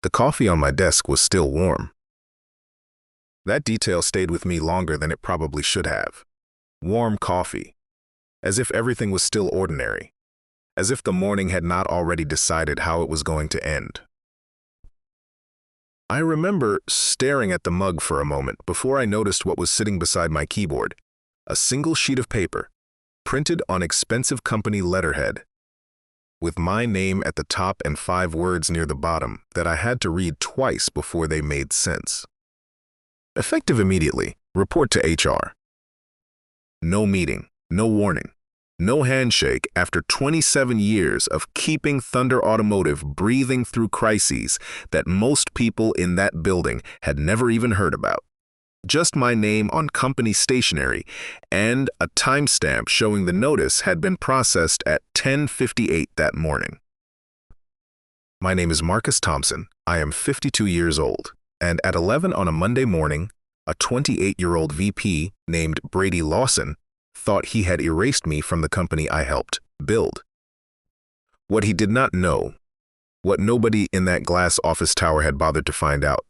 The coffee on my desk was still warm. That detail stayed with me longer than it probably should have. Warm coffee. As if everything was still ordinary. As if the morning had not already decided how it was going to end. I remember staring at the mug for a moment before I noticed what was sitting beside my keyboard. A single sheet of paper, printed on expensive company letterhead, with my name at the top and 5 words near the bottom that I had to read twice before they made sense. Effective immediately, report to HR. No meeting, no warning, no handshake after 27 years of keeping Thunder Automotive breathing through crises that most people in that building had never even heard about. Just my name on company stationery and a timestamp showing the notice had been processed at 10:58 that morning. My name is Marcus Thompson. I am 52 years old, and at 11 on a Monday morning, a 28-year-old VP named Brady Lawson thought he had erased me from the company I helped build. What he did not know, what nobody in that glass office tower had bothered to find out,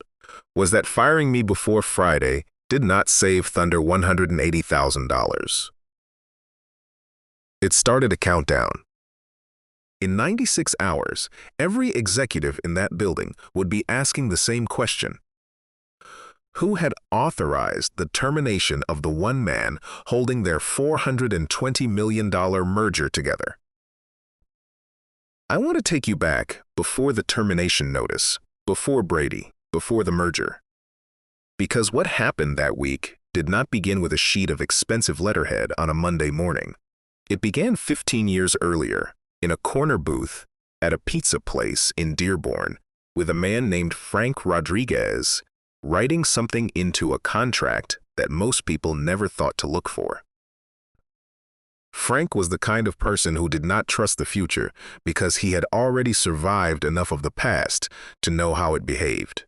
was that firing me before Friday did not save Thunder $180,000. It started a countdown. In 96 hours, every executive in that building would be asking the same question. Who had authorized the termination of the one man holding their $420 million merger together? I want to take you back before the termination notice, before Brady, before the merger. Because what happened that week did not begin with a sheet of expensive letterhead on a Monday morning. It began 15 years earlier, in a corner booth at a pizza place in Dearborn, with a man named Frank Rodriguez writing something into a contract that most people never thought to look for. Frank was the kind of person who did not trust the future because he had already survived enough of the past to know how it behaved.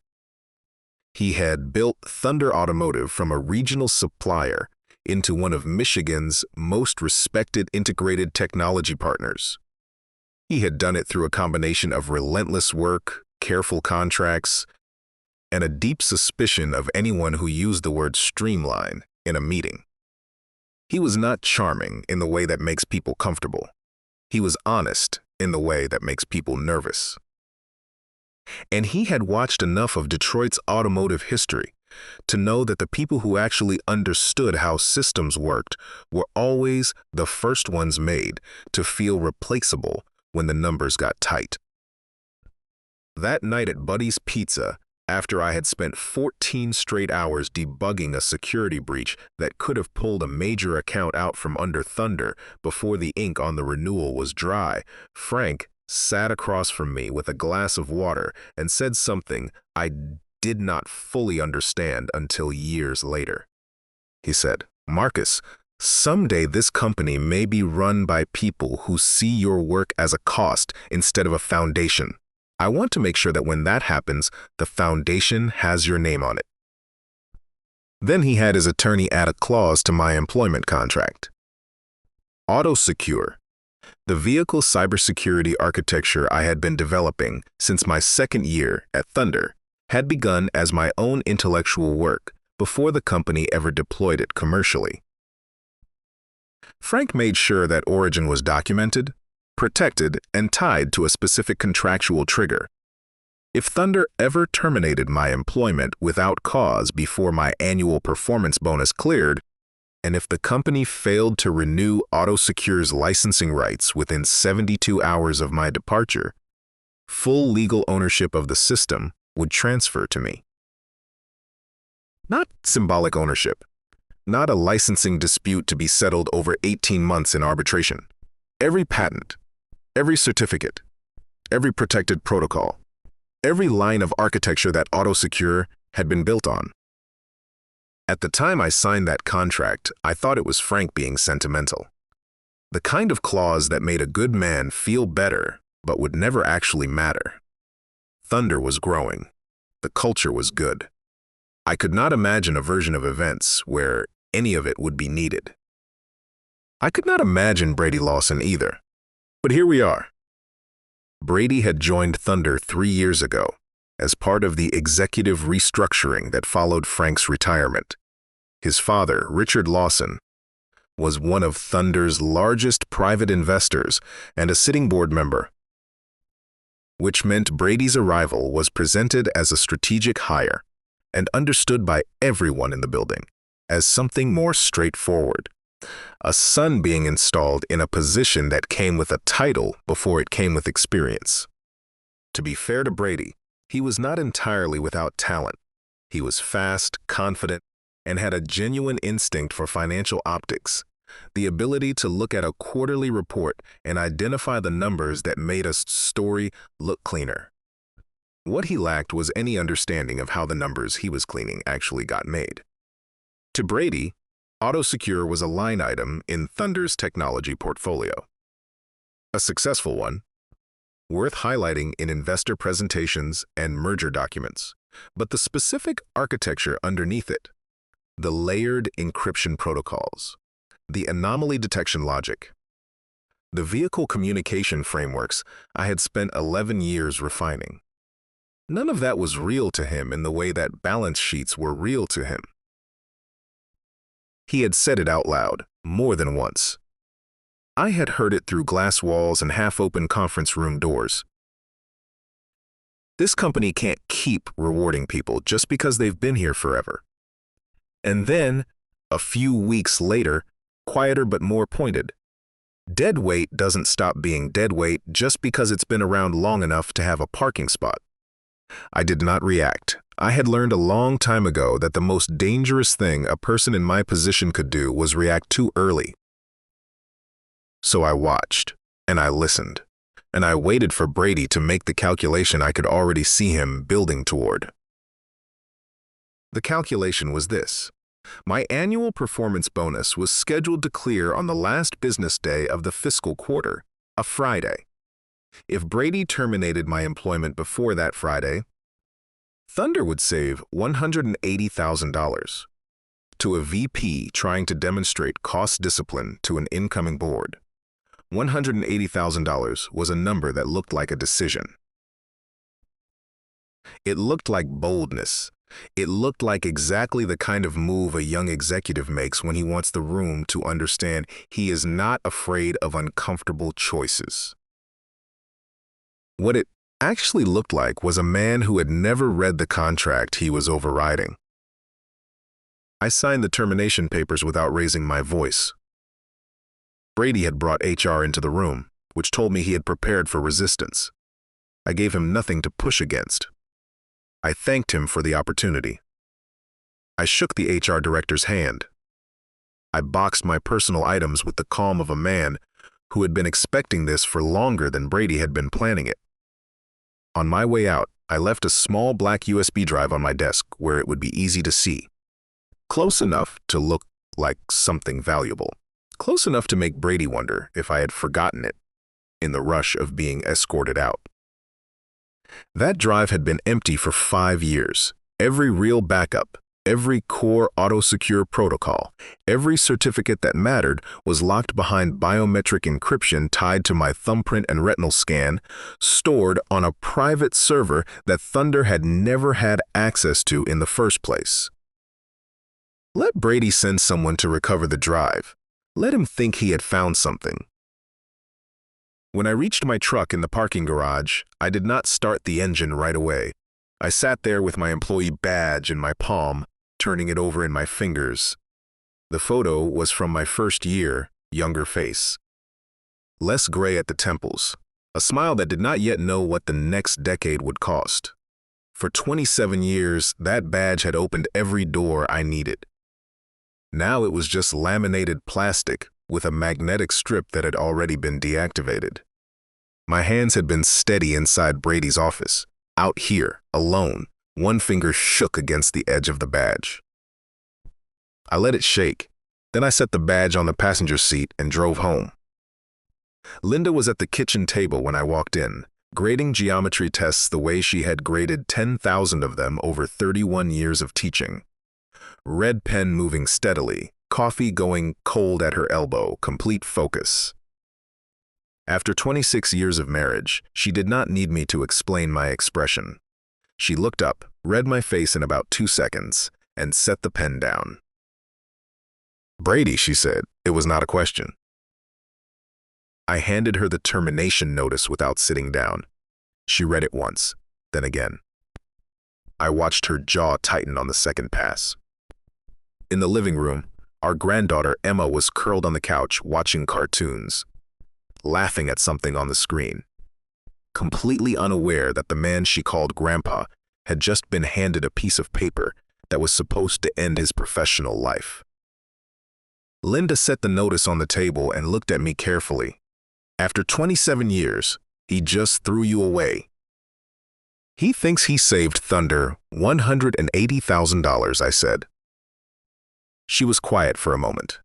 He had built Thunder Automotive from a regional supplier into one of Michigan's most respected integrated technology partners. He had done it through a combination of relentless work, careful contracts, and a deep suspicion of anyone who used the word streamline in a meeting. He was not charming in the way that makes people comfortable. He was honest in the way that makes people nervous. And he had watched enough of Detroit's automotive history to know that the people who actually understood how systems worked were always the first ones made to feel replaceable when the numbers got tight. That night at Buddy's Pizza, after I had spent 14 straight hours debugging a security breach that could have pulled a major account out from under Thunder before the ink on the renewal was dry, Frank sat across from me with a glass of water and said something I did not fully understand until years later. He said, "Marcus, someday this company may be run by people who see your work as a cost instead of a foundation. I want to make sure that when that happens, the foundation has your name on it." Then he had his attorney add a clause to my employment contract. AutoSecure, the vehicle cybersecurity architecture I had been developing since my second year at Thunder, had begun as my own intellectual work before the company ever deployed it commercially. Frank made sure that origin was documented, protected, and tied to a specific contractual trigger. If Thunder ever terminated my employment without cause before my annual performance bonus cleared, and if the company failed to renew AutoSecure's licensing rights within 72 hours of my departure, full legal ownership of the system would transfer to me. Not symbolic ownership, not a licensing dispute to be settled over 18 months in arbitration. Every patent, every certificate, every protected protocol, every line of architecture that AutoSecure had been built on. At the time I signed that contract, I thought it was Frank being sentimental. The kind of clause that made a good man feel better, but would never actually matter. Thunder was growing. The culture was good. I could not imagine a version of events where any of it would be needed. I could not imagine Brady Lawson either. But here we are. Brady had joined Thunder 3 years ago, as part of the executive restructuring that followed Frank's retirement. His father, Richard Lawson, was one of Thunder's largest private investors and a sitting board member, which meant Brady's arrival was presented as a strategic hire and understood by everyone in the building as something more straightforward. A son being installed in a position that came with a title before it came with experience. To be fair to Brady, he was not entirely without talent. He was fast, confident, and had a genuine instinct for financial optics, the ability to look at a quarterly report and identify the numbers that made a story look cleaner. What he lacked was any understanding of how the numbers he was cleaning actually got made. To Brady, AutoSecure was a line item in Thunder's technology portfolio. A successful one, worth highlighting in investor presentations and merger documents, but the specific architecture underneath it, the layered encryption protocols, the anomaly detection logic, the vehicle communication frameworks I had spent 11 years refining. None of that was real to him in the way that balance sheets were real to him. He had said it out loud, more than once. I had heard it through glass walls and half-open conference room doors. This company can't keep rewarding people just because they've been here forever. And then, a few weeks later, quieter but more pointed. Dead weight doesn't stop being dead weight just because it's been around long enough to have a parking spot. I did not react. I had learned a long time ago that the most dangerous thing a person in my position could do was react too early. So I watched, and I listened, and I waited for Brady to make the calculation I could already see him building toward. The calculation was this. My annual performance bonus was scheduled to clear on the last business day of the fiscal quarter, a Friday. If Brady terminated my employment before that Friday, Thunder would save $180,000 to a VP trying to demonstrate cost discipline to an incoming board. $180,000 was a number that looked like a decision. It looked like boldness. It looked like exactly the kind of move a young executive makes when he wants the room to understand he is not afraid of uncomfortable choices. What it actually looked like was a man who had never read the contract he was overriding. I signed the termination papers without raising my voice. Brady had brought HR into the room, which told me he had prepared for resistance. I gave him nothing to push against. I thanked him for the opportunity. I shook the HR director's hand. I boxed my personal items with the calm of a man who had been expecting this for longer than Brady had been planning it. On my way out, I left a small black USB drive on my desk where it would be easy to see. Close enough to look like something valuable. Close enough to make Brady wonder if I had forgotten it in the rush of being escorted out. That drive had been empty for 5 years. Every real backup, every core AutoSecure protocol, every certificate that mattered was locked behind biometric encryption tied to my thumbprint and retinal scan, stored on a private server that Thunder had never had access to in the first place. Let Brady send someone to recover the drive. Let him think he had found something. When I reached my truck in the parking garage, I did not start the engine right away. I sat there with my employee badge in my palm, turning it over in my fingers. The photo was from my first year, younger face. Less gray at the temples, a smile that did not yet know what the next decade would cost. For 27 years, that badge had opened every door I needed. Now it was just laminated plastic with a magnetic strip that had already been deactivated. My hands had been steady inside Brady's office. Out here, alone, one finger shook against the edge of the badge. I let it shake. Then I set the badge on the passenger seat and drove home. Linda was at the kitchen table when I walked in, grading geometry tests the way she had graded 10,000 of them over 31 years of teaching. Red pen moving steadily, coffee going cold at her elbow, complete focus. After 26 years of marriage, she did not need me to explain my expression. She looked up, read my face in about 2 seconds, and set the pen down. "Brady," she said. It was not a question. I handed her the termination notice without sitting down. She read it once, then again. I watched her jaw tighten on the second pass. In the living room, our granddaughter Emma was curled on the couch watching cartoons, laughing at something on the screen, completely unaware that the man she called Grandpa had just been handed a piece of paper that was supposed to end his professional life. Linda set the notice on the table and looked at me carefully. "After 27 years, he just threw you away. He thinks he saved Thunder $180,000, I said. She was quiet for a moment.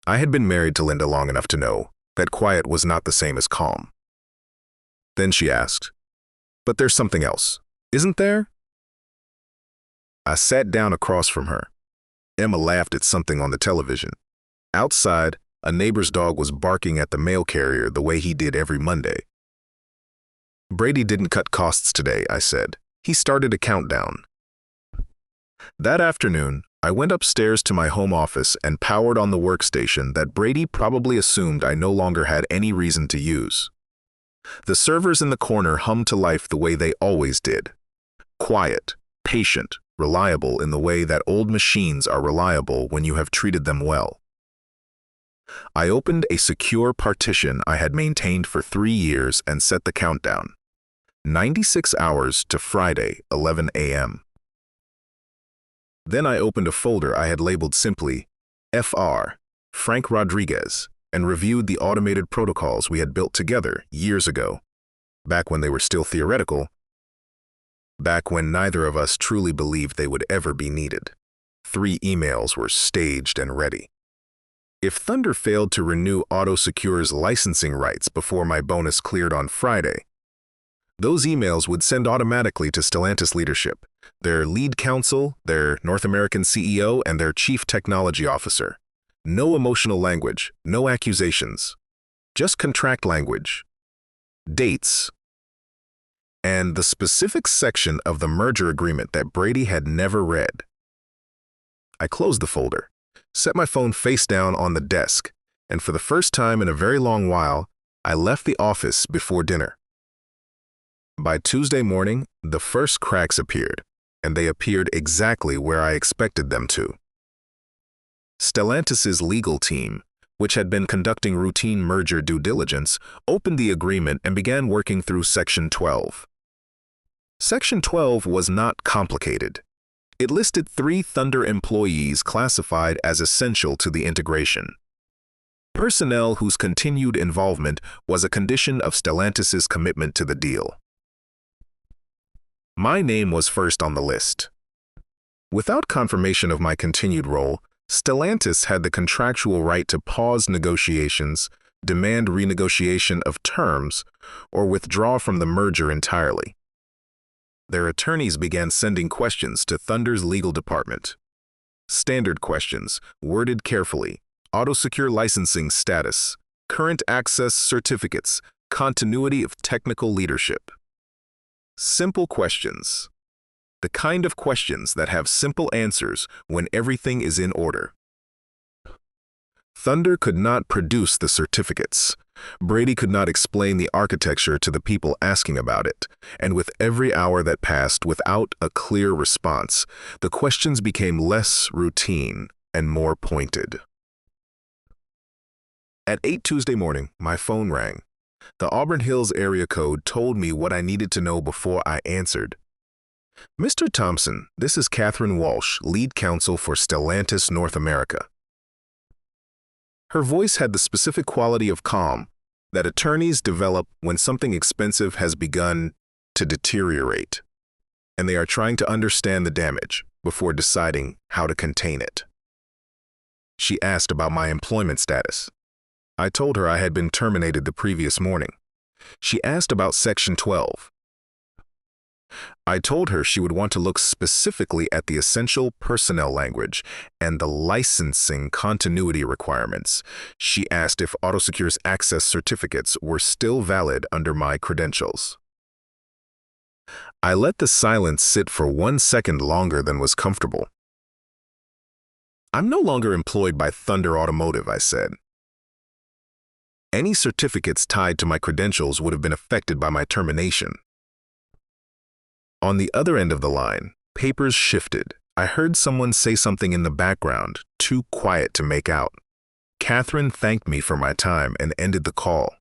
I had been married to Linda long enough to know that quiet was not the same as calm. Then she asked, "But there's something else, isn't there?" I sat down across from her. Emma laughed at something on the television. Outside, a neighbor's dog was barking at the mail carrier the way he did every Monday. "Brady didn't cut costs today," I said. "He started a countdown." That afternoon, I went upstairs to my home office and powered on the workstation that Brady probably assumed I no longer had any reason to use. The servers in the corner hummed to life the way they always did. Quiet, patient, reliable in the way that old machines are reliable when you have treated them well. I opened a secure partition I had maintained for 3 years and set the countdown. 96 hours to Friday, 11 a.m. Then I opened a folder I had labeled simply Fr. Frank Rodriguez and reviewed the automated protocols we had built together years ago, back when they were still theoretical, back when neither of us truly believed they would ever be needed. 3 emails were staged and ready. If Thunder failed to renew AutoSecure's licensing rights before my bonus cleared on Friday, those emails would send automatically to Stellantis leadership, their lead counsel, their North American CEO, and their chief technology officer. No emotional language, no accusations, just contract language, dates, and the specific section of the merger agreement that Brady had never read. I closed the folder, set my phone face down on the desk, and for the first time in a very long while, I left the office before dinner. By Tuesday morning, the first cracks appeared, and they appeared exactly where I expected them to. Stellantis's legal team, which had been conducting routine merger due diligence, opened the agreement and began working through Section 12. Section 12 was not complicated. It listed 3 Thunder employees classified as essential to the integration. Personnel whose continued involvement was a condition of Stellantis's commitment to the deal. My name was first on the list. Without confirmation of my continued role, Stellantis had the contractual right to pause negotiations, demand renegotiation of terms, or withdraw from the merger entirely. Their attorneys began sending questions to Thunder's legal department. Standard questions, worded carefully: AutoSecure licensing status, current access certificates, continuity of technical leadership. Simple questions. The kind of questions that have simple answers when everything is in order. Thunder could not produce the certificates. Brady could not explain the architecture to the people asking about it, and with every hour that passed without a clear response, the questions became less routine and more pointed. At 8 Tuesday morning, my phone rang. The Auburn Hills area code told me what I needed to know before I answered. "Mr. Thompson, this is Catherine Walsh, lead counsel for Stellantis North America." Her voice had the specific quality of calm that attorneys develop when something expensive has begun to deteriorate, and they are trying to understand the damage before deciding how to contain it. She asked about my employment status. I told her I had been terminated the previous morning. She asked about Section 12. I told her she would want to look specifically at the essential personnel language and the licensing continuity requirements. She asked if AutoSecure's access certificates were still valid under my credentials. I let the silence sit for 1 second longer than was comfortable. "I'm no longer employed by Thunder Automotive," I said. "Any certificates tied to my credentials would have been affected by my termination." On the other end of the line, papers shifted. I heard someone say something in the background, too quiet to make out. Catherine thanked me for my time and ended the call.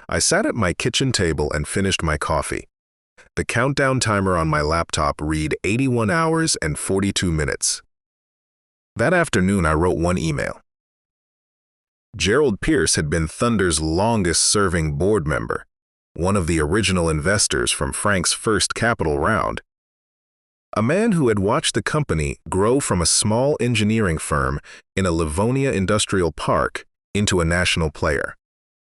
I sat at my kitchen table and finished my coffee. The countdown timer on my laptop read 81 hours and 42 minutes. That afternoon, I wrote one email. Gerald Pierce had been Thunder's longest-serving board member, one of the original investors from Frank's first capital round. A man who had watched the company grow from a small engineering firm in a Livonia industrial park into a national player.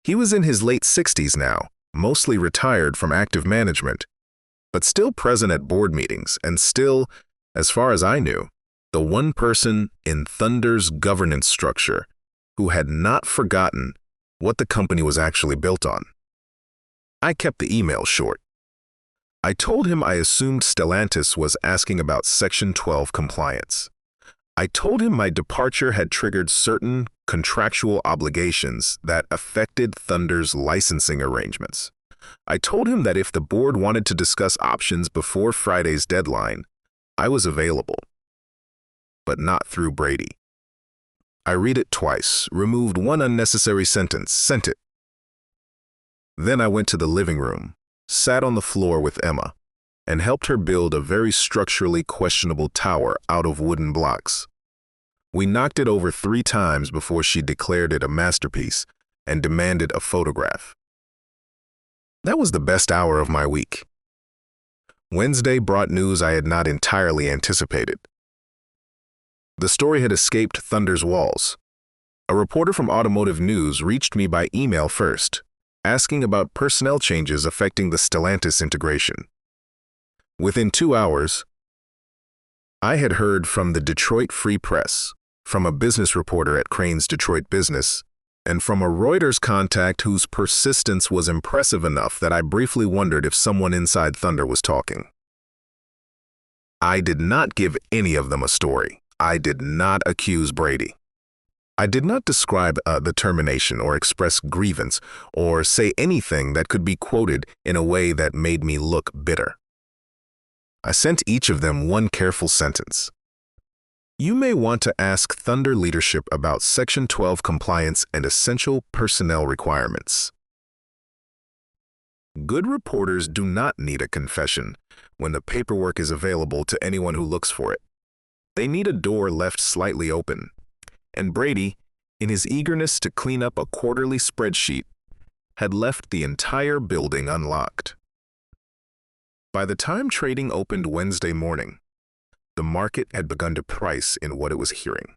He was in his late 60s now, mostly retired from active management, but still present at board meetings and still, as far as I knew, the one person in Thunder's governance structure who had not forgotten what the company was actually built on. I kept the email short. I told him I assumed Stellantis was asking about Section 12 compliance. I told him my departure had triggered certain contractual obligations that affected Thunder's licensing arrangements. I told him that if the board wanted to discuss options before Friday's deadline, I was available. But not through Brady. I read it twice, removed one unnecessary sentence, sent it. Then I went to the living room, sat on the floor with Emma, and helped her build a very structurally questionable tower out of wooden blocks. We knocked it over 3 times before she declared it a masterpiece and demanded a photograph. That was the best hour of my week. Wednesday brought news I had not entirely anticipated. The story had escaped Thunder's walls. A reporter from Automotive News reached me by email first, asking about personnel changes affecting the Stellantis integration. Within 2 hours, I had heard from the Detroit Free Press, from a business reporter at Crane's Detroit Business, and from a Reuters contact whose persistence was impressive enough that I briefly wondered if someone inside Thunder was talking. I did not give any of them a story. I did not accuse Brady. I did not describe the termination or express grievance or say anything that could be quoted in a way that made me look bitter. I sent each of them one careful sentence. You may want to ask Thunder leadership about Section 12 compliance and essential personnel requirements. Good reporters do not need a confession when the paperwork is available to anyone who looks for it. They need a door left slightly open. And Brady, in his eagerness to clean up a quarterly spreadsheet, had left the entire building unlocked. By the time trading opened Wednesday morning, the market had begun to price in what it was hearing.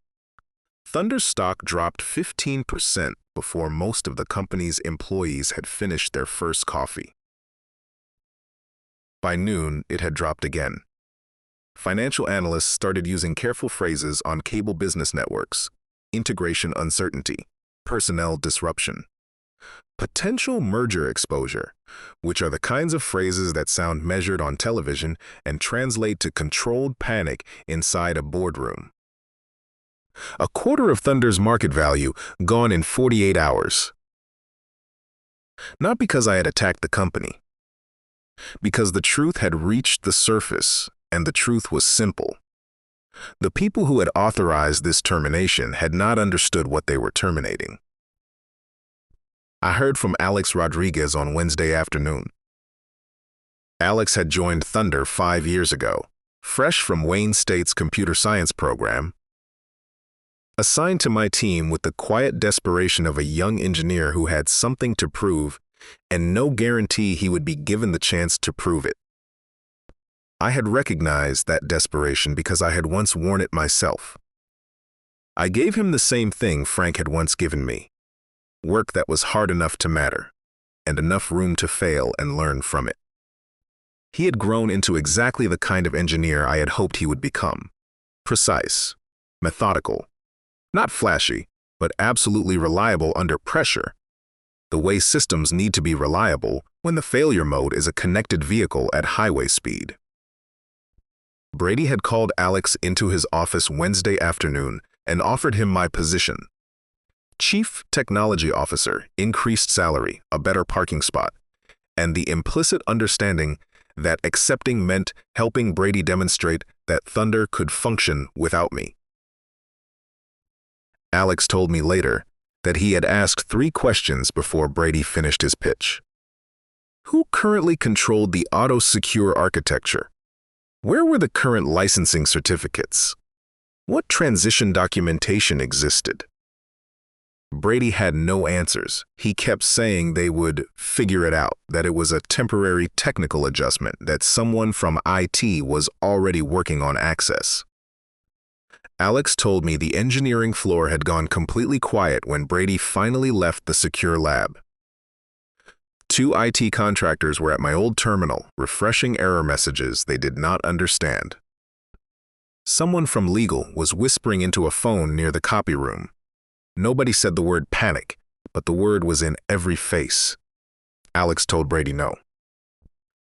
Thunder's stock dropped 15% before most of the company's employees had finished their first coffee. By noon, it had dropped again. Financial analysts started using careful phrases on cable business networks: integration uncertainty, personnel disruption, potential merger exposure, which are the kinds of phrases that sound measured on television and translate to controlled panic inside a boardroom. A quarter of Thunder's market value gone in 48 hours. Not because I had attacked the company, because the truth had reached the surface, and the truth was simple. The people who had authorized this termination had not understood what they were terminating. I heard from Alex Rodriguez on Wednesday afternoon. Alex had joined Thunder 5 years ago, fresh from Wayne State's computer science program, assigned to my team with the quiet desperation of a young engineer who had something to prove and no guarantee he would be given the chance to prove it. I had recognized that desperation because I had once worn it myself. I gave him the same thing Frank had once given me: work that was hard enough to matter, and enough room to fail and learn from it. He had grown into exactly the kind of engineer I had hoped he would become: precise, methodical, not flashy, but absolutely reliable under pressure. the way systems need to be reliable when the failure mode is a connected vehicle at highway speed. Brady had called Alex into his office Wednesday afternoon and offered him my position. Chief Technology Officer, increased salary, a better parking spot, and the implicit understanding that accepting meant helping Brady demonstrate that Thunder could function without me. Alex told me later that he had asked 3 questions before Brady finished his pitch. Who currently controlled the auto-secure architecture? Where were the current licensing certificates? What transition documentation existed? Brady had no answers. He kept saying they would figure it out, that it was a temporary technical adjustment, that someone from IT was already working on access. Alex told me the engineering floor had gone completely quiet when Brady finally left the secure lab. 2 IT contractors were at my old terminal, refreshing error messages they did not understand. Someone from legal was whispering into a phone near the copy room. Nobody said the word panic, but the word was in every face. Alex told Brady no.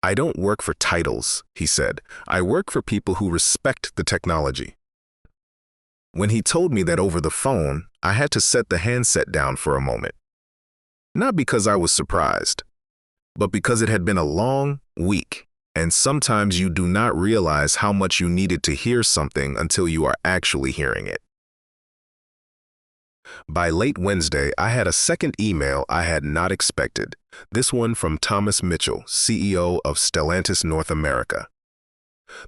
I don't work for titles, he said. I work for people who respect the technology. When he told me that over the phone, I had to set the handset down for a moment. Not because I was surprised, but because it had been a long week, and sometimes you do not realize how much you needed to hear something until you are actually hearing it. By late Wednesday, I had a second email I had not expected, this one from Thomas Mitchell, CEO of Stellantis North America.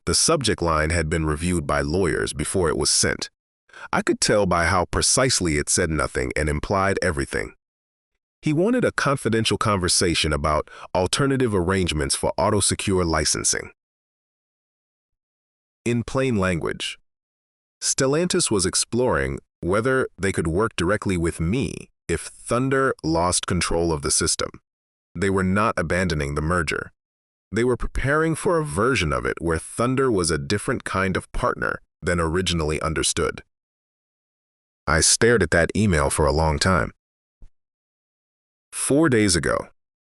The subject line had been reviewed by lawyers before it was sent. I could tell by how precisely it said nothing and implied everything. He wanted a confidential conversation about alternative arrangements for auto-secure licensing. In plain language, Stellantis was exploring whether they could work directly with me if Thunder lost control of the system. They were not abandoning the merger. They were preparing for a version of it where Thunder was a different kind of partner than originally understood. I stared at that email for a long time. 4 days ago,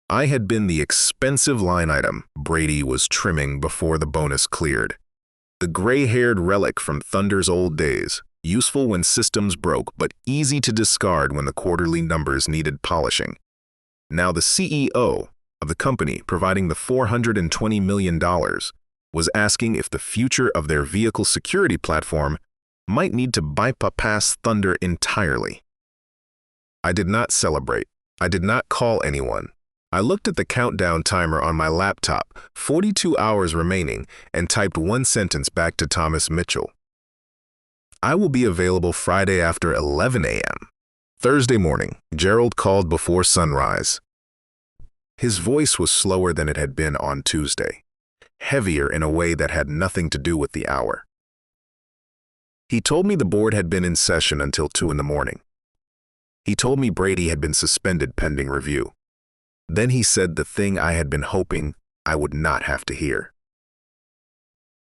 I had been the expensive line item Brady was trimming before the bonus cleared. The gray-haired relic from Thunder's old days, useful when systems broke but easy to discard when the quarterly numbers needed polishing. Now the CEO of the company providing the $420 million was asking if the future of their vehicle security platform might need to bypass Thunder entirely. I did not celebrate. I did not call anyone. I looked at the countdown timer on my laptop, 42 hours remaining, and typed one sentence back to Thomas Mitchell. I will be available Friday after 11 a.m. Thursday morning, Gerald called before sunrise. His voice was slower than it had been on Tuesday, heavier in a way that had nothing to do with the hour. He told me the board had been in session until 2 in the morning. He told me Brady had been suspended pending review. Then he said the thing I had been hoping I would not have to hear.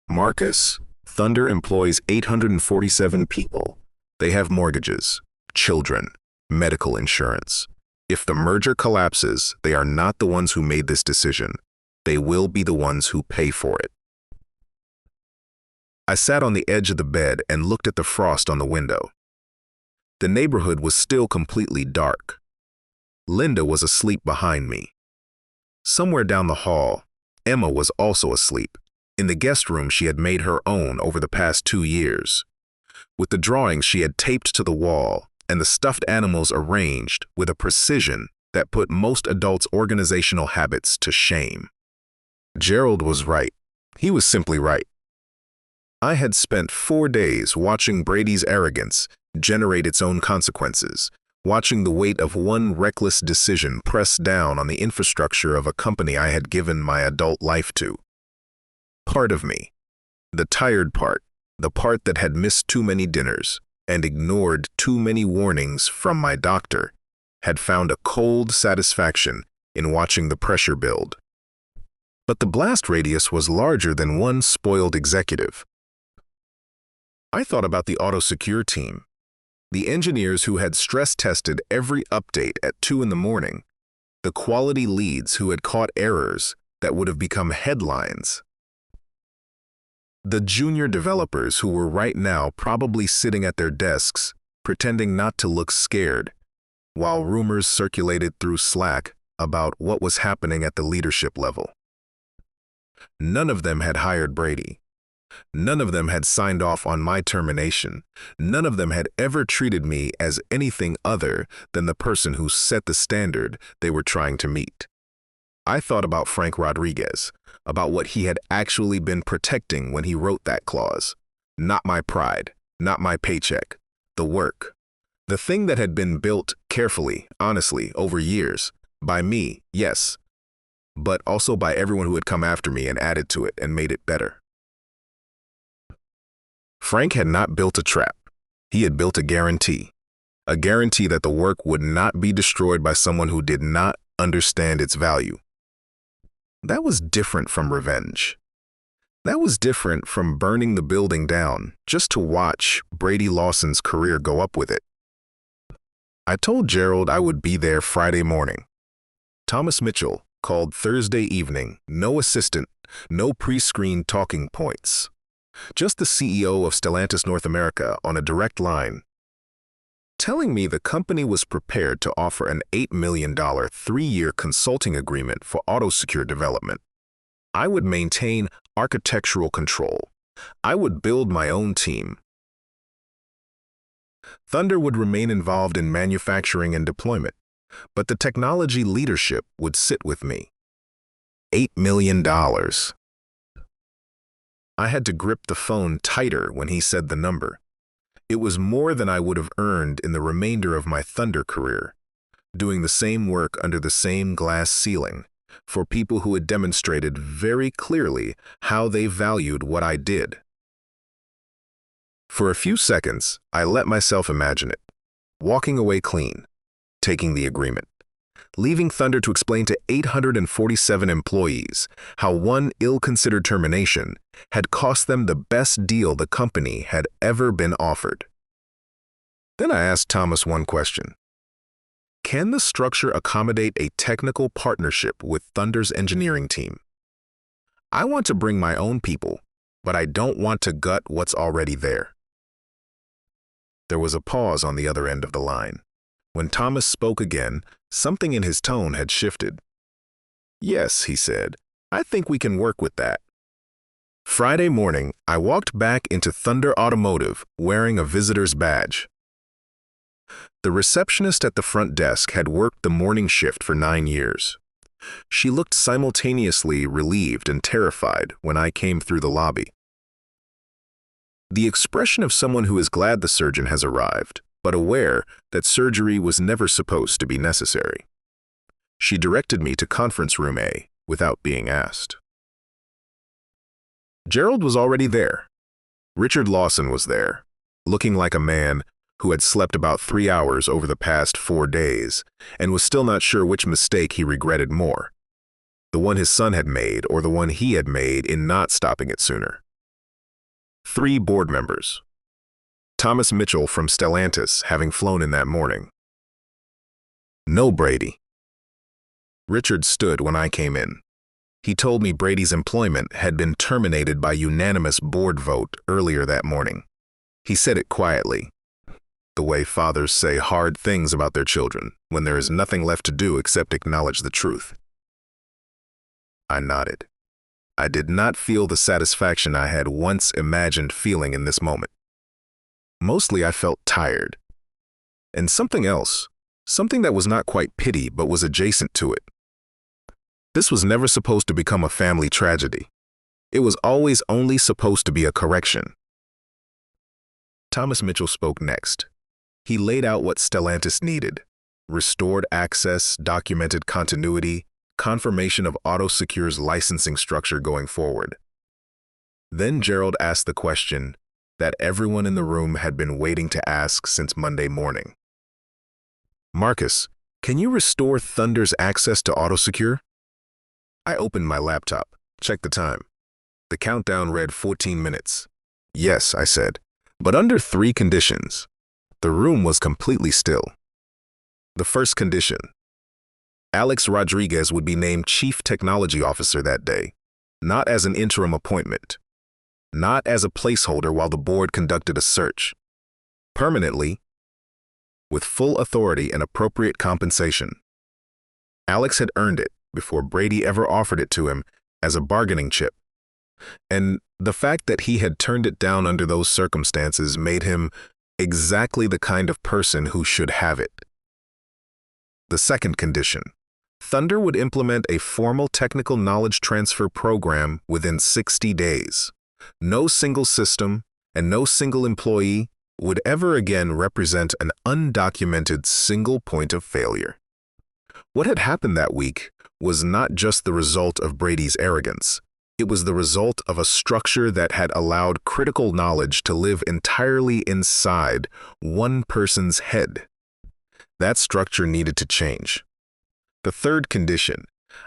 Marcus, Thunder employs 847 people. They have mortgages, children, medical insurance. If the merger collapses, they are not the ones who made this decision. They will be the ones who pay for it. I sat on the edge of the bed and looked at the frost on the window. The neighborhood was still completely dark. Linda was asleep behind me. Somewhere down the hall, Emma was also asleep. In the guest room she had made her own over the past 2 years, with the drawings she had taped to the wall and the stuffed animals arranged with a precision that put most adults' organizational habits to shame. Gerald was right. He was simply right. I had spent 4 days watching Brady's arrogance generate its own consequences, watching the weight of one reckless decision press down on the infrastructure of a company I had given my adult life to. Part of me, the tired part, the part that had missed too many dinners and ignored too many warnings from my doctor, had found a cold satisfaction in watching the pressure build. But the blast radius was larger than one spoiled executive. I thought about the auto-secure team, the engineers who had stress-tested every update at 2 in the morning, The quality leads who had caught errors that would have become headlines. The junior developers who were right now probably sitting at their desks, pretending not to look scared, while rumors circulated through Slack about what was happening at the leadership level. None of them had hired Brady. None of them had signed off on my termination. None of them had ever treated me as anything other than the person who set the standard they were trying to meet. I thought about Frank Rodriguez, about what he had actually been protecting when he wrote that clause. Not my pride, not my paycheck, the work. The thing that had been built carefully, honestly, over years, by me, yes, but also by everyone who had come after me and added to it and made it better. Frank had not built a trap. He had built a guarantee that the work would not be destroyed by someone who did not understand its value. That was different from revenge. That was different from burning the building down just to watch Brady Lawson's career go up with it. I told Gerald I would be there Friday morning. Thomas Mitchell called Thursday evening, no assistant, no pre-screened talking points. Just the CEO of Stellantis North America on a direct line, telling me the company was prepared to offer an $8 million 3-year consulting agreement for auto-secure development. I would maintain architectural control. I would build my own team. Thunder would remain involved in manufacturing and deployment, but the technology leadership would sit with me. $8 million. I had to grip the phone tighter when he said the number. It was more than I would have earned in the remainder of my Thunder career, doing the same work under the same glass ceiling, for people who had demonstrated very clearly how they valued what I did. For a few seconds, I let myself imagine it, walking away clean, taking the agreement, leaving Thunder to explain to 847 employees how one ill-considered termination had cost them the best deal the company had ever been offered. Then I asked Thomas one question. Can the structure accommodate a technical partnership with Thunder's engineering team? I want to bring my own people, but I don't want to gut what's already there. There was a pause on the other end of the line. When Thomas spoke again, something in his tone had shifted. Yes, he said, I think we can work with that. Friday morning, I walked back into Thunder Automotive wearing a visitor's badge. The receptionist at the front desk had worked the morning shift for 9 years. She looked simultaneously relieved and terrified when I came through the lobby. The expression of someone who is glad the surgeon has arrived, but aware that surgery was never supposed to be necessary. She directed me to conference room A without being asked. Gerald was already there. Richard Lawson was there, looking like a man who had slept about 3 hours over the past 4 days and was still not sure which mistake he regretted more, the one his son had made or the one he had made in not stopping it sooner. 3 board members. Thomas Mitchell from Stellantis having flown in that morning. No Brady. Richard stood when I came in. He told me Brady's employment had been terminated by unanimous board vote earlier that morning. He said it quietly, the way fathers say hard things about their children when there is nothing left to do except acknowledge the truth. I nodded. I did not feel the satisfaction I had once imagined feeling in this moment. Mostly I felt tired. And something else, something that was not quite pity but was adjacent to it. This was never supposed to become a family tragedy. It was always only supposed to be a correction. Thomas Mitchell spoke next. He laid out what Stellantis needed: restored access, documented continuity, confirmation of AutoSecure's licensing structure going forward. Then Gerald asked the question that everyone in the room had been waiting to ask since Monday morning. Marcus, can you restore Thunder's access to AutoSecure? I opened my laptop, checked the time. The countdown read 14 minutes. Yes, I said, but under 3 conditions. The room was completely still. The first condition: Alex Rodriguez would be named Chief Technology Officer that day, not as an interim appointment, not as a placeholder while the board conducted a search. Permanently, with full authority and appropriate compensation. Alex had earned it before Brady ever offered it to him as a bargaining chip. And the fact that he had turned it down under those circumstances made him exactly the kind of person who should have it. The second condition: Thunder would implement a formal technical knowledge transfer program within 60 days. No single system and no single employee would ever again represent an undocumented single point of failure. What had happened that week was not just the result of Brady's arrogance. It was the result of a structure that had allowed critical knowledge to live entirely inside one person's head. That structure needed to change. The third condition: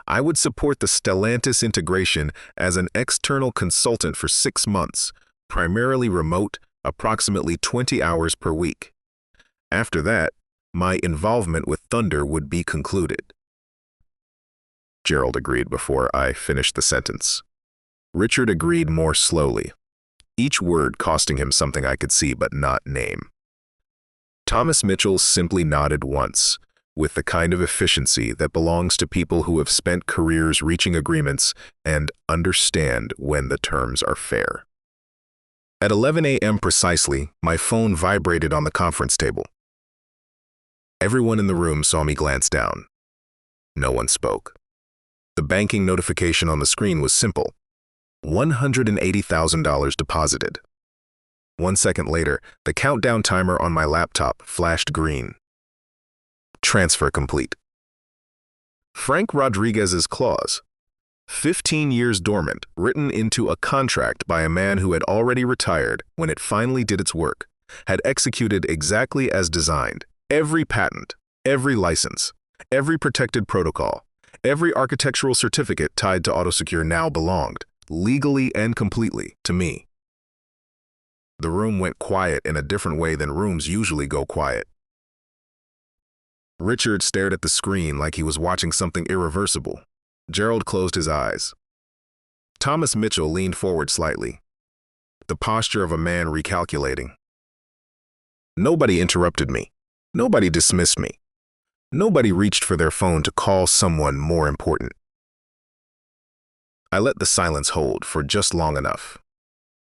I would support the Stellantis integration as an external consultant for 6 months, primarily remote, approximately 20 hours per week. After that, my involvement with Thunder would be concluded. Gerald agreed before I finished the sentence. Richard agreed more slowly, each word costing him something I could see but not name. Thomas Mitchell simply nodded once, with the kind of efficiency that belongs to people who have spent careers reaching agreements and understand when the terms are fair. At 11 a.m. precisely, my phone vibrated on the conference table. Everyone in the room saw me glance down. No one spoke. The banking notification on the screen was simple: $180,000 deposited. 1 second later, the countdown timer on my laptop flashed green. Transfer complete. Frank Rodriguez's clause, 15 years dormant, written into a contract by a man who had already retired when it finally did its work, had executed exactly as designed. Every patent, every license, every protected protocol, every architectural certificate tied to AutoSecure now belonged, legally and completely, to me. The room went quiet in a different way than rooms usually go quiet. Richard stared at the screen like he was watching something irreversible. Gerald closed his eyes. Thomas Mitchell leaned forward slightly, the posture of a man recalculating. Nobody interrupted me. Nobody dismissed me. Nobody reached for their phone to call someone more important. I let the silence hold for just long enough.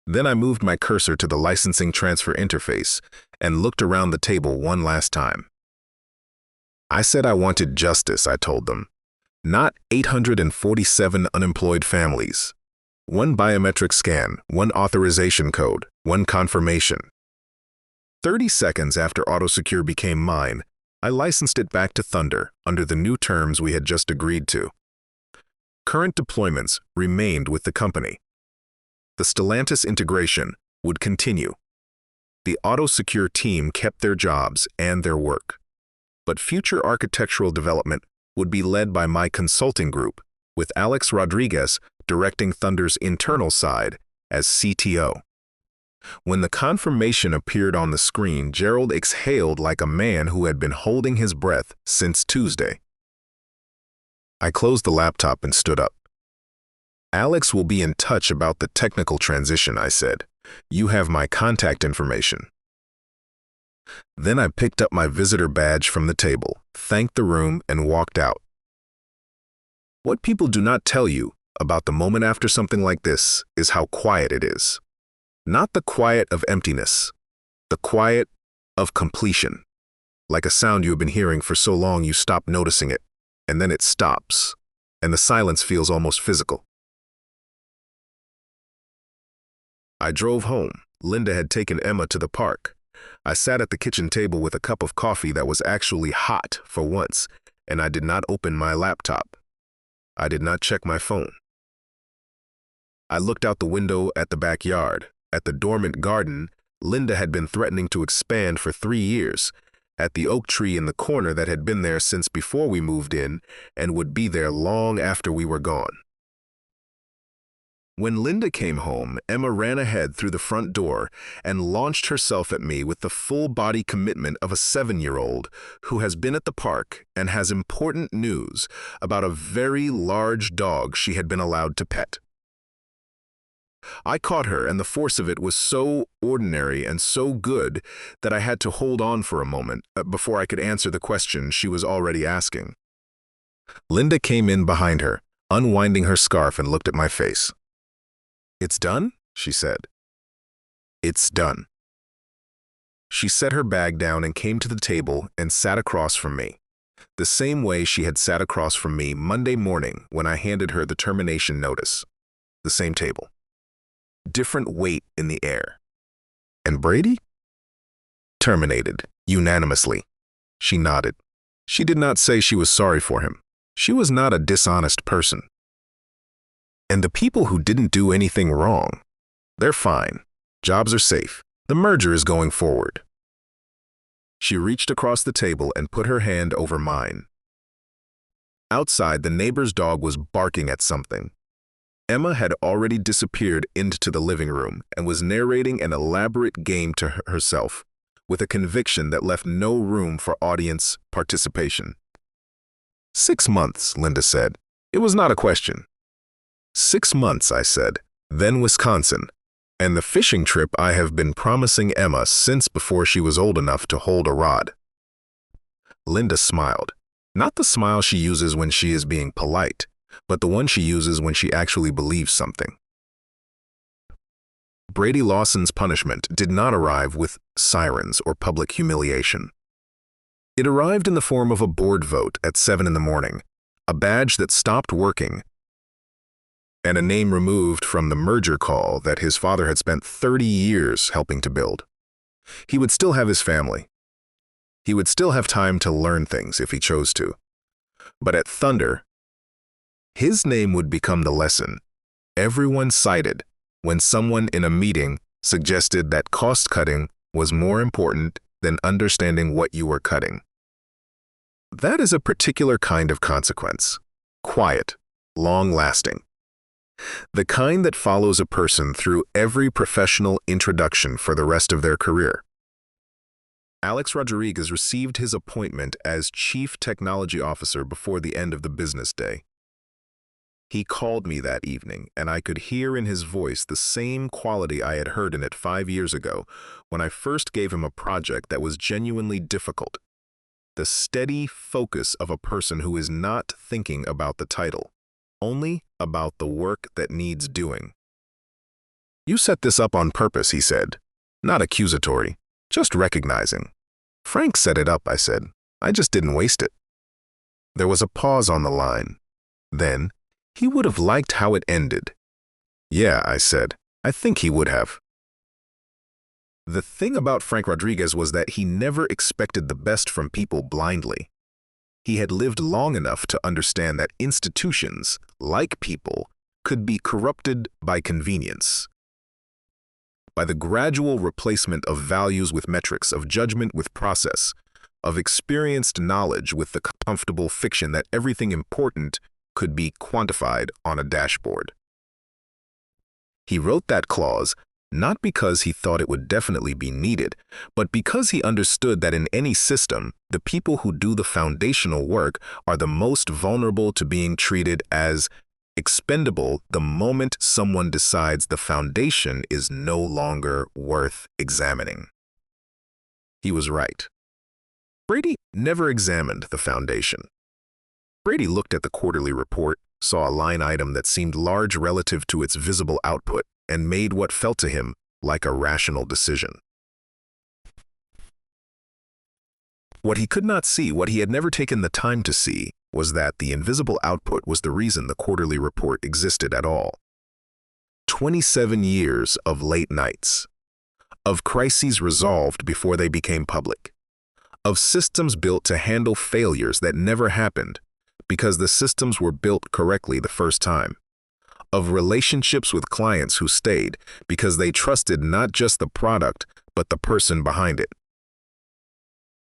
Then I moved my cursor to the licensing transfer interface and looked around the table one last time. I said I wanted justice, I told them. Not 847 unemployed families. One biometric scan, one authorization code, one confirmation. 30 seconds after AutoSecure became mine, I licensed it back to Thunder under the new terms we had just agreed to. Current deployments remained with the company. The Stellantis integration would continue. The AutoSecure team kept their jobs and their work. But future architectural development would be led by my consulting group, with Alex Rodriguez directing Thunder's internal side as CTO. When the confirmation appeared on the screen, Gerald exhaled like a man who had been holding his breath since Tuesday. I closed the laptop and stood up. Alex will be in touch about the technical transition, I said. You have my contact information. Then I picked up my visitor badge from the table, thanked the room, and walked out. What people do not tell you about the moment after something like this is how quiet it is. Not the quiet of emptiness, the quiet of completion. Like a sound you have been hearing for so long you stop noticing it, and then it stops, and the silence feels almost physical. I drove home. Linda had taken Emma to the park. I sat at the kitchen table with a cup of coffee that was actually hot for once, and I did not open my laptop. I did not check my phone. I looked out the window at the backyard. At the dormant garden Linda had been threatening to expand for 3 years, at the oak tree in the corner that had been there since before we moved in and would be there long after we were gone. When Linda came home, Emma ran ahead through the front door and launched herself at me with the full-body commitment of a 7-year-old who has been at the park and has important news about a very large dog she had been allowed to pet. I caught her, and the force of it was so ordinary and so good that I had to hold on for a moment before I could answer the question she was already asking. Linda came in behind her, unwinding her scarf, and looked at my face. "It's done?" she said. "It's done." She set her bag down and came to the table and sat across from me, the same way she had sat across from me Monday morning when I handed her the termination notice. The same table. Different weight in the air. "And Brady?" "Terminated, unanimously." She nodded. She did not say she was sorry for him. She was not a dishonest person. "And the people who didn't do anything wrong, they're fine. Jobs are safe. The merger is going forward." She reached across the table and put her hand over mine. Outside, the neighbor's dog was barking at something. Emma had already disappeared into the living room and was narrating an elaborate game to herself, with a conviction that left no room for audience participation. 6 months, Linda said. It was not a question. 6 months, I said, then Wisconsin, and the fishing trip I have been promising Emma since before she was old enough to hold a rod. Linda smiled, not the smile she uses when she is being polite, but the one she uses when she actually believes something. Brady Lawson's punishment did not arrive with sirens or public humiliation. It arrived in the form of a board vote at 7 in the morning, a badge that stopped working, and a name removed from the merger call that his father had spent 30 years helping to build. He would still have his family. He would still have time to learn things if he chose to. But at Thunder, his name would become the lesson everyone cited when someone in a meeting suggested that cost-cutting was more important than understanding what you were cutting. That is a particular kind of consequence, quiet, long-lasting. The kind that follows a person through every professional introduction for the rest of their career. Alex Rodriguez received his appointment as Chief Technology Officer before the end of the business day. He called me that evening, and I could hear in his voice the same quality I had heard in it 5 years ago when I first gave him a project that was genuinely difficult. The steady focus of a person who is not thinking about the title, only about the work that needs doing. You set this up on purpose, he said. Not accusatory, just recognizing. Frank set it up, I said. I just didn't waste it. There was a pause on the line. Then, he would have liked how it ended. Yeah, I said. I think he would have. The thing about Frank Rodriguez was that he never expected the best from people blindly. He had lived long enough to understand that institutions, like people, could be corrupted by convenience. By the gradual replacement of values with metrics, of judgment with process, of experienced knowledge with the comfortable fiction that everything important could be quantified on a dashboard. He wrote that clause not because he thought it would definitely be needed, but because he understood that in any system, the people who do the foundational work are the most vulnerable to being treated as expendable the moment someone decides the foundation is no longer worth examining. He was right. Brady never examined the foundation. Brady looked at the quarterly report, saw a line item that seemed large relative to its visible output, and made what felt to him like a rational decision. What he could not see, what he had never taken the time to see, was that the invisible output was the reason the quarterly report existed at all. 27 years of late nights, of crises resolved before they became public, of systems built to handle failures that never happened, because the systems were built correctly the first time, of relationships with clients who stayed because they trusted not just the product, but the person behind it.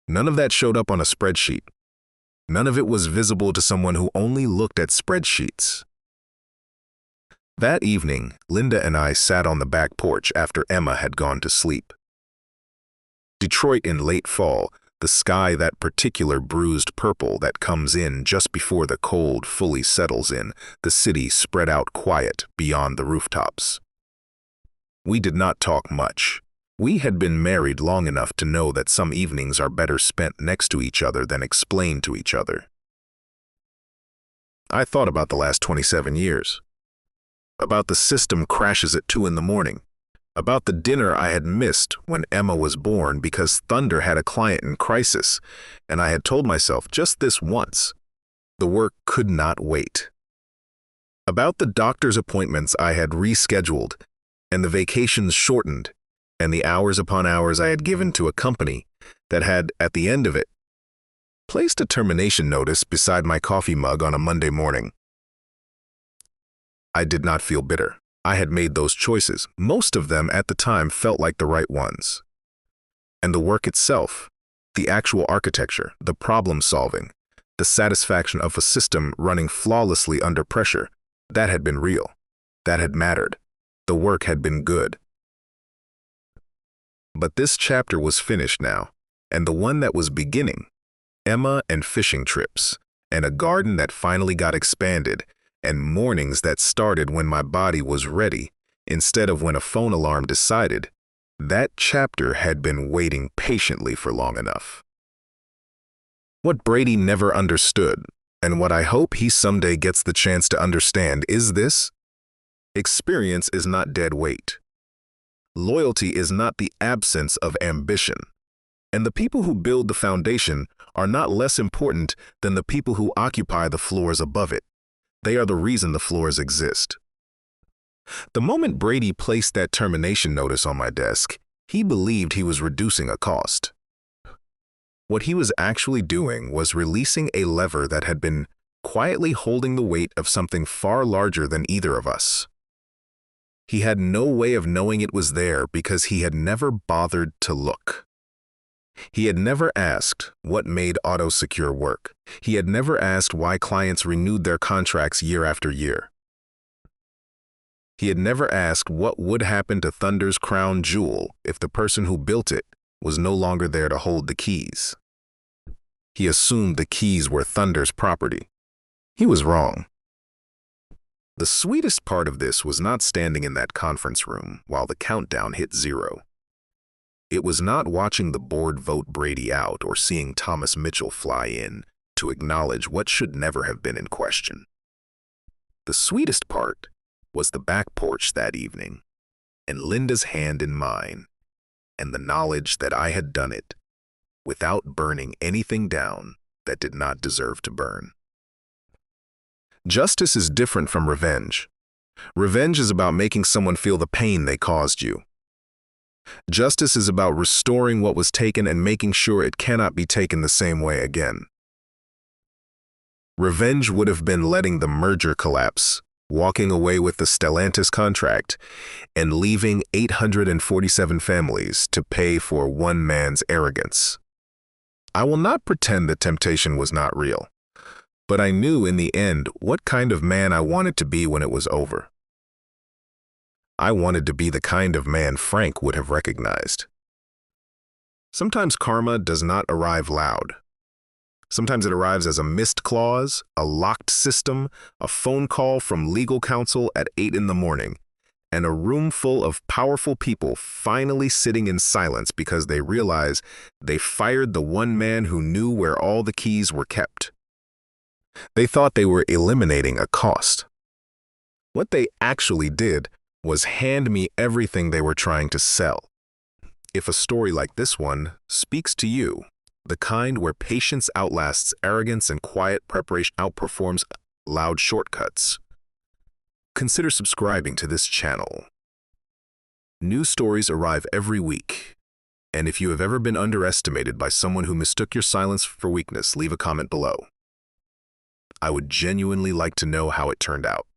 None of that showed up on a spreadsheet. None of it was visible to someone who only looked at spreadsheets. That evening, Linda and I sat on the back porch after Emma had gone to sleep. Detroit in late fall, the sky that particular bruised purple that comes in just before the cold fully settles in, the city spread out quiet beyond the rooftops. We did not talk much. We had been married long enough to know that some evenings are better spent next to each other than explained to each other. I thought about the last 27 years. About the system crashes at 2 in the morning. About the dinner I had missed when Emma was born because Thunder had a client in crisis, and I had told myself just this once. The work could not wait. About the doctor's appointments I had rescheduled, and the vacations shortened, and the hours upon hours I had given to a company that had, at the end of it, placed a termination notice beside my coffee mug on a Monday morning. I did not feel bitter. I had made those choices. Most of them at the time felt like the right ones. And the work itself, the actual architecture, the problem solving, the satisfaction of a system running flawlessly under pressure, that had been real. That had mattered. The work had been good. But this chapter was finished now, and the one that was beginning, Emma and fishing trips, and a garden that finally got expanded, and mornings that started when my body was ready, instead of when a phone alarm decided, that chapter had been waiting patiently for long enough. What Brady never understood, and what I hope he someday gets the chance to understand, is this: experience is not dead weight. Loyalty is not the absence of ambition. And the people who build the foundation are not less important than the people who occupy the floors above it. They are the reason the floors exist. The moment Brady placed that termination notice on my desk, he believed he was reducing a cost. What he was actually doing was releasing a lever that had been quietly holding the weight of something far larger than either of us. He had no way of knowing it was there because he had never bothered to look. He had never asked what made auto-secure work. He had never asked why clients renewed their contracts year after year. He had never asked what would happen to Thunder's crown jewel if the person who built it was no longer there to hold the keys. He assumed the keys were Thunder's property. He was wrong. The sweetest part of this was not standing in that conference room while the countdown hit 0. It was not watching the board vote Brady out or seeing Thomas Mitchell fly in to acknowledge what should never have been in question. The sweetest part was the back porch that evening, and Linda's hand in mine, and the knowledge that I had done it without burning anything down that did not deserve to burn. Justice is different from revenge. Revenge is about making someone feel the pain they caused you. Justice is about restoring what was taken and making sure it cannot be taken the same way again. Revenge would have been letting the merger collapse, walking away with the Stellantis contract, and leaving 847 families to pay for one man's arrogance. I will not pretend that temptation was not real, but I knew in the end what kind of man I wanted to be when it was over. I wanted to be the kind of man Frank would have recognized. Sometimes karma does not arrive loud. Sometimes it arrives as a missed clause, a locked system, a phone call from legal counsel at 8 in the morning, and a room full of powerful people finally sitting in silence because they realize they fired the one man who knew where all the keys were kept. They thought they were eliminating a cost. What they actually did was hand me everything they were trying to sell. If a story like this one speaks to you, the kind where patience outlasts arrogance and quiet preparation outperforms loud shortcuts, consider subscribing to this channel. New stories arrive every week, and if you have ever been underestimated by someone who mistook your silence for weakness, leave a comment below. I would genuinely like to know how it turned out.